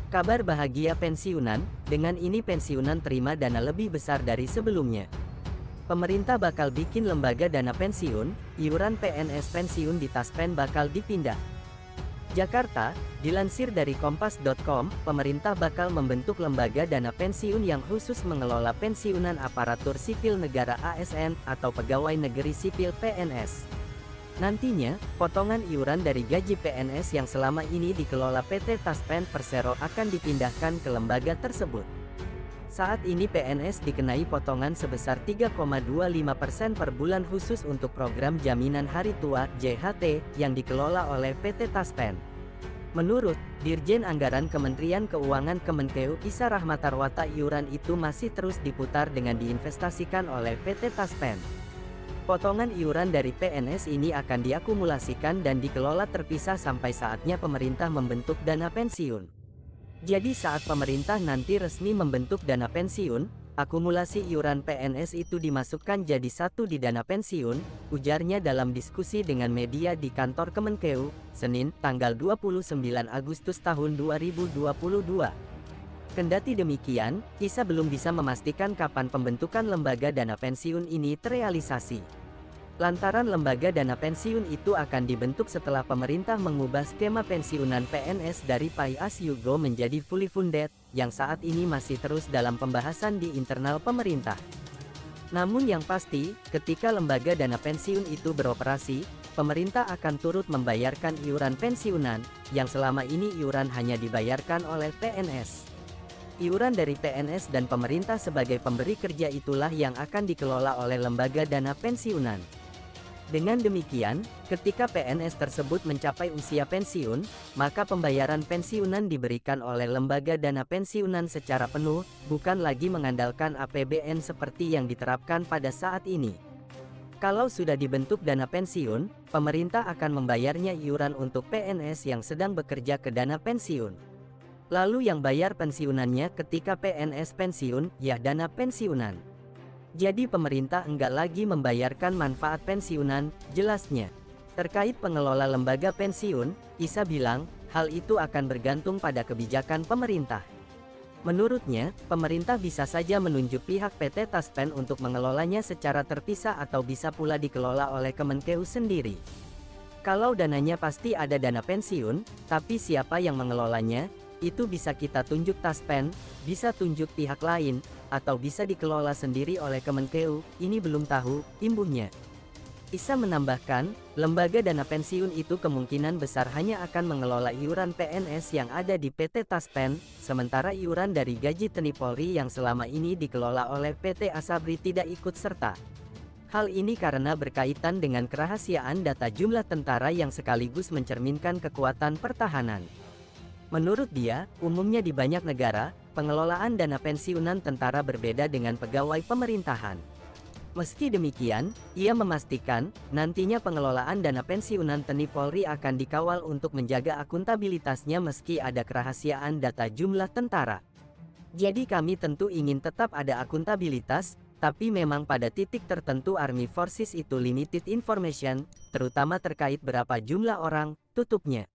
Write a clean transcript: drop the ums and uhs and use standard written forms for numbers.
Kabar bahagia pensiunan, dengan ini pensiunan terima dana lebih besar dari sebelumnya. Pemerintah bakal bikin lembaga dana pensiun, iuran PNS pensiun di Taspen bakal dipindah. Jakarta, dilansir dari kompas.com, pemerintah bakal membentuk lembaga dana pensiun yang khusus mengelola pensiunan aparatur sipil negara ASN, atau pegawai negeri sipil PNS. Nantinya, potongan iuran dari gaji PNS yang selama ini dikelola PT Taspen Persero akan dipindahkan ke lembaga tersebut. Saat ini PNS dikenai potongan sebesar 3,25% per bulan khusus untuk program Jaminan Hari Tua (JHT) yang dikelola oleh PT Taspen. Menurut Dirjen Anggaran Kementerian Keuangan Kemenkeu Isa Rahmatarwata, iuran itu masih terus diputar dengan diinvestasikan oleh PT Taspen. Potongan iuran dari PNS ini akan diakumulasikan dan dikelola terpisah sampai saatnya pemerintah membentuk dana pensiun. Jadi saat pemerintah nanti resmi membentuk dana pensiun, akumulasi iuran PNS itu dimasukkan jadi satu di dana pensiun, ujarnya dalam diskusi dengan media di kantor Kemenkeu, Senin, tanggal 29 Agustus tahun 2022. Kendati demikian, Isa belum bisa memastikan kapan pembentukan lembaga dana pensiun ini terrealisasi. Lantaran lembaga dana pensiun itu akan dibentuk setelah pemerintah mengubah skema pensiunan PNS dari pay as you go menjadi fully funded, yang saat ini masih terus dalam pembahasan di internal pemerintah. Namun yang pasti, ketika lembaga dana pensiun itu beroperasi, pemerintah akan turut membayarkan iuran pensiunan, yang selama ini iuran hanya dibayarkan oleh PNS. Iuran dari PNS dan pemerintah sebagai pemberi kerja itulah yang akan dikelola oleh lembaga dana pensiunan. Dengan demikian, ketika PNS tersebut mencapai usia pensiun, maka pembayaran pensiunan diberikan oleh lembaga dana pensiunan secara penuh, bukan lagi mengandalkan APBN seperti yang diterapkan pada saat ini. Kalau sudah dibentuk dana pensiun, pemerintah akan membayarnya iuran untuk PNS yang sedang bekerja ke dana pensiun. Lalu yang bayar pensiunannya ketika PNS pensiun, ya dana pensiunan. Jadi pemerintah enggak lagi membayarkan manfaat pensiunan, jelasnya. Terkait pengelola lembaga pensiun, Isa bilang, hal itu akan bergantung pada kebijakan pemerintah. Menurutnya, pemerintah bisa saja menunjuk pihak PT Taspen untuk mengelolanya secara terpisah atau bisa pula dikelola oleh Kemenkeu sendiri. Kalau dananya pasti ada dana pensiun, tapi siapa yang mengelolanya? Itu bisa kita tunjuk Taspen, bisa tunjuk pihak lain, atau bisa dikelola sendiri oleh Kemenkeu, ini belum tahu, imbuhnya. Isa menambahkan, lembaga dana pensiun itu kemungkinan besar hanya akan mengelola iuran PNS yang ada di PT Taspen, sementara iuran dari gaji TNI Polri yang selama ini dikelola oleh PT Asabri tidak ikut serta. Hal ini karena berkaitan dengan kerahasiaan data jumlah tentara yang sekaligus mencerminkan kekuatan pertahanan. Menurut dia, umumnya di banyak negara, pengelolaan dana pensiunan tentara berbeda dengan pegawai pemerintahan. Meski demikian, ia memastikan, nantinya pengelolaan dana pensiunan TNI Polri akan dikawal untuk menjaga akuntabilitasnya meski ada kerahasiaan data jumlah tentara. Jadi kami tentu ingin tetap ada akuntabilitas, tapi memang pada titik tertentu Army Forces itu limited information, terutama terkait berapa jumlah orang, tutupnya.